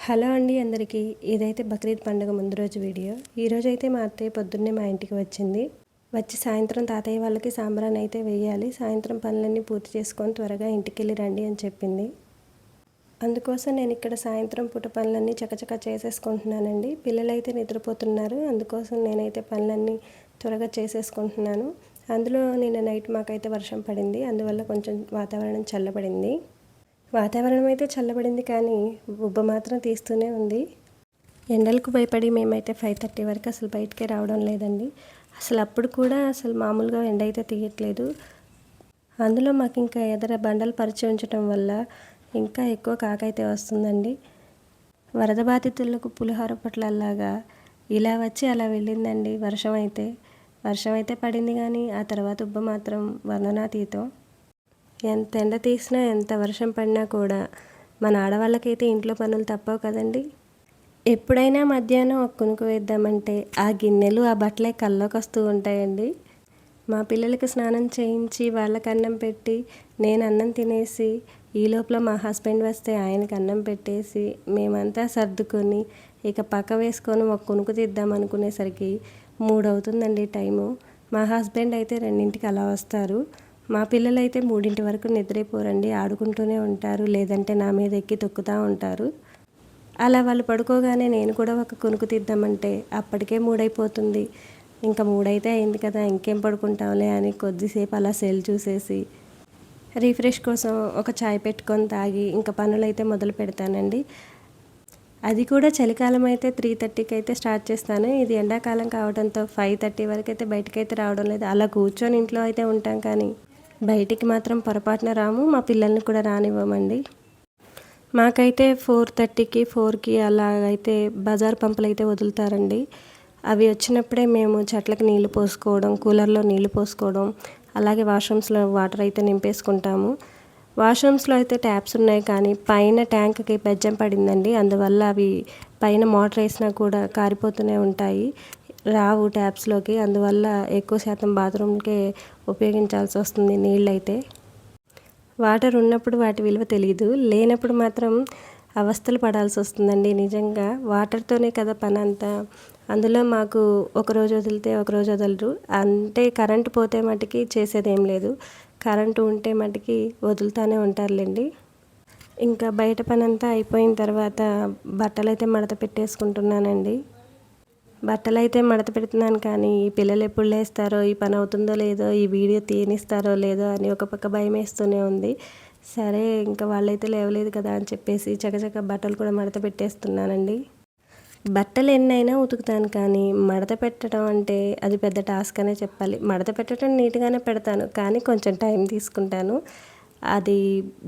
Hello అండి అందరికీ. ఇదైతే బక్రీద్ పండుగ ముందు రోజు వీడియో. ఈరోజు అయితే మా అత్తయ్య పొద్దున్నే మా ఇంటికి వచ్చింది. వచ్చి సాయంత్రం తాతయ్య వాళ్ళకి సాంబ్రాన్ని అయితే వేయాలి, సాయంత్రం పనులన్నీ పూర్తి చేసుకొని త్వరగా ఇంటికి వెళ్ళి రండి అని చెప్పింది. అందుకోసం నేను ఇక్కడ సాయంత్రం పూట పనులన్నీ చకచకా చేసేసుకుంటున్నానండి. పిల్లలైతే నిద్రపోతున్నారు, అందుకోసం నేనైతే పనులన్నీ త్వరగా చేసేసుకుంటున్నాను. అందులో నిన్న నైట్ మాకైతే వర్షం పడింది, అందువల్ల కొంచెం వాతావరణం చల్లబడింది. వాతావరణం అయితే చల్లబడింది, కానీ ఉబ్బ మాత్రం తీస్తూనే ఉంది. ఎండలకు భయపడి మేమైతే 5:30 వరకు అసలు బయటికే రావడం లేదండి. అసలు అప్పుడు కూడా అసలు మామూలుగా ఎండ అయితే తీయట్లేదు. అందులో మాకు ఇంకా ఎదర బండలు పరిచి ఉంచడం వల్ల ఇంకా ఎక్కువ కాకైతే వస్తుందండి. వరద బాధితులకు పులిహోర పొట్లలాగా ఇలా వచ్చి అలా వెళ్ళిందండి వర్షం అయితే పడింది, కానీ ఆ తర్వాత ఉబ్బ మాత్రం వర్ణనాతీతం. ఎంత ఎండ తీసినా ఎంత వర్షం పడినా కూడా మన ఆడవాళ్ళకైతే ఇంట్లో పనులు తప్పవు కదండి. ఎప్పుడైనా మధ్యాహ్నం ఒక కునుకు వేద్దామంటే ఆ గిన్నెలు ఆ బట్టలే కల్లోకి వస్తూ ఉంటాయండి. మా పిల్లలకి స్నానం చేయించి వాళ్ళకి అన్నం పెట్టి నేను అన్నం తినేసి ఈ లోపల మా హస్బెండ్ వస్తే ఆయనకి అన్నం పెట్టేసి మేమంతా సర్దుకొని ఇక పక్క వేసుకొని ఒక కునుకు తీద్దాం అనుకునేసరికి 3 అవుతుందండి టైము. మా హస్బెండ్ అయితే 2ంటికి అలా వస్తారు. మా పిల్లలైతే 3 వరకు నిద్రైపోరండి, ఆడుకుంటూనే ఉంటారు, లేదంటే నా మీద ఎక్కి తొక్కుతూ ఉంటారు. అలా వాళ్ళు పడుకోగానే నేను కూడా ఒక కునుకు తీద్దామంటే అప్పటికే 3 అయిపోతుంది. ఇంకా 3 అయితే అయింది కదా, ఇంకేం పడుకుంటాంలే అని కొద్దిసేపు అలా సెల్ చూసేసి రీఫ్రెష్ కోసం ఒక చాయ్ పెట్టుకొని తాగి ఇంకా పనులైతే మొదలు పెడతానండి. అది కూడా చలికాలం అయితే 3:30కి అయితే స్టార్ట్ చేస్తాను. ఇది ఎండాకాలం కావడంతో 5:30 వరకు అయితే బయటకైతే రావడం లేదు. అలా కూర్చొని ఇంట్లో అయితే ఉంటాం, కానీ బయటికి మాత్రం పొరపాటున రాము, మా పిల్లల్ని కూడా రానివ్వమండి. మాకైతే 4:30కి 4కి అలాగైతే బజార్ పంపులు అయితే వదులుతారండి. అవి వచ్చినప్పుడే మేము చెట్లకి నీళ్లు పోసుకోవడం, కూలర్లో నీళ్లు పోసుకోవడం, అలాగే వాష్రూమ్స్లో వాటర్ అయితే నింపేసుకుంటాము. వాష్రూమ్స్లో అయితే ట్యాప్స్ ఉన్నాయి, కానీ పైన ట్యాంక్కి బెజ్జం పడిందండి. అందువల్ల అవి పైన మోటార్ వేసినా కూడా కారిపోతూనే ఉంటాయి, రావు ట్యాప్స్లోకి. అందువల్ల ఎక్కువ శాతం బాత్రూమ్కే ఉపయోగించాల్సి వస్తుంది నీళ్ళైతే. వాటర్ ఉన్నప్పుడు వాటి విలువ తెలియదు, లేనప్పుడు మాత్రం అవస్థలు పడాల్సి వస్తుందండి. నిజంగా వాటర్తోనే కదా పని అంతా. అందులో మాకు ఒకరోజు వదిలితే ఒకరోజు వదలరు. అంటే కరెంటు పోతే మటుకి చేసేదేం లేదు, కరెంటు ఉంటే మటుకి వదులుతూనే ఉంటారులేండి. ఇంకా బయట పని అంతా అయిపోయిన తర్వాత బట్టలైతే మడత పెట్టేసుకుంటున్నానండి. బట్టలైతే మడత పెడుతున్నాను, కానీ ఈ పిల్లలు ఎప్పుడు లేస్తారో, ఈ పని అవుతుందో లేదో, ఈ వీడియో తీనిస్తారో లేదో అని ఒక పక్క భయం వేస్తూనే ఉంది. సరే ఇంకా వాళ్ళైతే లేవలేదు కదా అని చెప్పేసి చకచక బట్టలు కూడా మడత పెట్టేస్తున్నానండి. బట్టలు ఎన్నైనా ఉతుకుతాను, కానీ మడత పెట్టడం అంటే అది పెద్ద టాస్క్ అనే చెప్పాలి. మడత పెట్టడం నీట్గానే పెడతాను, కానీ కొంచెం టైం తీసుకుంటాను. అది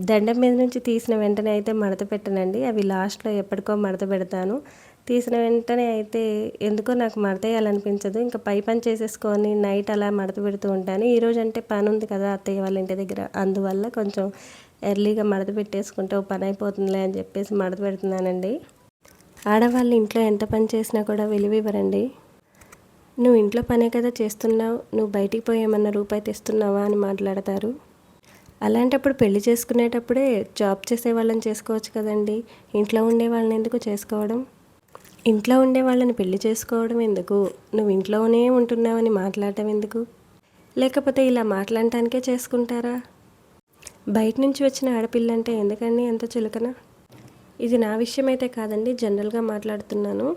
దండం మీద నుంచి తీసిన వెంటనే అయితే మడత పెట్టనండి, అవి లాస్ట్లో ఎప్పటికో మడత పెడతాను. తీసిన వెంటనే అయితే ఎందుకో నాకు మడత వేయాలనిపించదు. ఇంకా పై పని చేసేసుకొని నైట్ అలా మడత పెడుతూ ఉంటాను. ఈరోజు అంటే పని ఉంది కదా అత్తయ్య వాళ్ళ ఇంటి దగ్గర, అందువల్ల కొంచెం ఎర్లీగా మడత పెట్టేసుకుంటే ఓ పని అయిపోతుందిలే అని చెప్పేసి మడత పెడుతున్నానండి. ఆడవాళ్ళు ఇంట్లో ఎంత పని చేసినా కూడా విలువ ఇవ్వరండి. నువ్వు ఇంట్లో పనే కదా చేస్తున్నావు, నువ్వు బయటికి పోయి ఏమన్నా రూపాయి తెస్తున్నావా అని మాట్లాడతారు. అలాంటప్పుడు పెళ్లి చేసుకునేటప్పుడే జాబ్ చేసే వాళ్ళని చేసుకోవచ్చు కదండి, ఇంట్లో ఉండే వాళ్ళని ఎందుకు చేసుకోవడం? ఇంట్లో ఉండే వాళ్ళని పెళ్లి చేసుకోవడం ఎందుకు, నువ్వు ఇంట్లోనే ఉంటున్నావని మాట్లాడటం ఎందుకు? లేకపోతే ఇలా మాట్లాడటానికే చేసుకుంటారా? బయట నుంచి వచ్చిన ఆడపిల్లంటే ఎందుకండి ఎంత చులకన? ఇది నా విషయం అయితే కాదండి, జనరల్గా మాట్లాడుతున్నాను.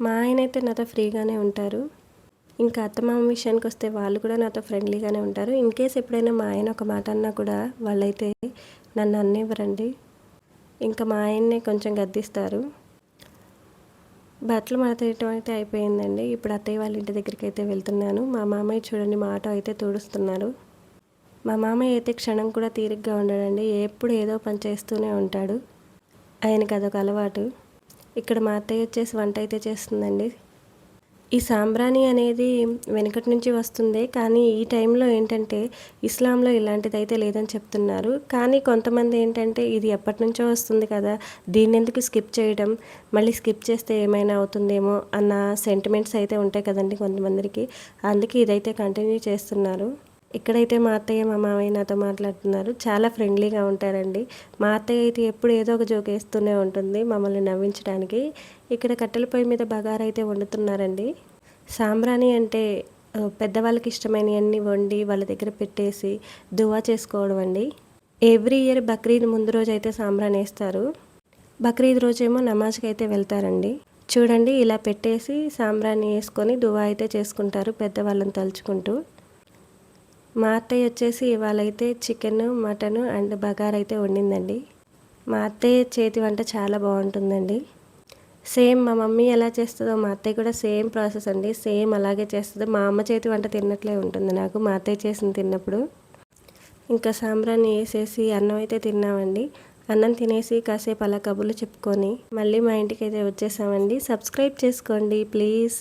మా ఆయన అయితే నాతో ఫ్రీగానే ఉంటారు. ఇంకా అత్తమామ విషయానికి వస్తే వాళ్ళు కూడా నాతో ఫ్రెండ్లీగానే ఉంటారు. ఇన్ కేస్ ఎప్పుడైనా మా ఆయన ఒక మాట అన్నా కూడా వాళ్ళైతే నన్ను అన్నివ్వరండి. ఇంకా మా ఆయన్నే కొంచెం గద్దిస్తారు. బట్టలు మడతేయటం అయితే అయిపోయిందండి. ఇప్పుడు అత్తయ్య వాళ్ళ ఇంటి దగ్గరికి అయితే వెళ్తున్నాను. మా మామయ్య చూడండి మా ఆటో అయితే తుడుస్తున్నారు. మా మామయ్య అయితే క్షణం కూడా తీరిగ్గా ఉండడండి, ఎప్పుడు ఏదో పని చేస్తూనే ఉంటాడు. ఆయనకి అదొక అలవాటు. ఇక్కడ మా అత్తయ్య వచ్చేసి వంట అయితే చేస్తుందండి. ఈ సాంబ్రాణి అనేది వెనకటి నుంచి వస్తుంది, కానీ ఈ టైంలో ఏంటంటే ఇస్లాంలో ఇలాంటిది అయితే లేదని చెప్తున్నారు. కానీ కొంతమంది ఏంటంటే ఇది ఎప్పటి నుంచో వస్తుంది కదా, దీన్ని ఎందుకు స్కిప్ చేయడం, మళ్ళీ స్కిప్ చేస్తే ఏమైనా అవుతుందేమో అన్న సెంటిమెంట్స్ అయితే ఉంటాయి కదండి కొంతమందికి. అందుకే ఇదైతే కంటిన్యూ చేస్తున్నారు. ఇక్కడైతే మా అత్తయ్య మా మామయ్య నాతో మాట్లాడుతున్నారు. చాలా ఫ్రెండ్లీగా ఉంటారండి. మా అత్తయ్య అయితే ఎప్పుడు ఏదో ఒక జోక్ వేస్తూనే ఉంటుంది మమ్మల్ని నవ్వించడానికి. ఇక్కడ కట్టెల పొయ్యి మీద బగారా అయితే వండుతున్నారండి. సాంబ్రాణి అంటే పెద్దవాళ్ళకి ఇష్టమైనవన్నీ వండి వాళ్ళ దగ్గర పెట్టేసి దువా చేసుకోవడం అండి. ఎవ్రీ ఇయర్ బక్రీద్ ముందు రోజు అయితే సాంబ్రాణి వేస్తారు. బక్రీద్ రోజేమో నమాజ్కి అయితే వెళ్తారండి. చూడండి ఇలా పెట్టేసి సాంబ్రాణి వేసుకొని దువా అయితే చేసుకుంటారు పెద్దవాళ్ళని తలుచుకుంటూ. మా అత్తయ్య వచ్చేసి ఇవాళైతే చికెన్, మటన్ అండ్ బగారా అయితే వండిందండి. మా అత్తయ్య చేతి వంట చాలా బాగుంటుందండి. సేమ్ మా మమ్మీ ఎలా చేస్తుందో మా అత్తయ్య కూడా సేమ్ ప్రాసెస్ అండి. సేమ్ అలాగే చేస్తుంది. మా అమ్మ చేతి వంట తిన్నట్లే ఉంటుంది నాకు మా అత్తయ్య చేసింది తిన్నప్పుడు. ఇంకా సాంబ్రాన్ని వేసేసి అన్నం అయితే తిన్నామండి. అన్నం తినేసి కాసేపు అలా కబుర్లు చెప్పుకొని మళ్ళీ మా ఇంటికి అయితే వచ్చేసామండి. సబ్స్క్రైబ్ చేసుకోండి ప్లీజ్.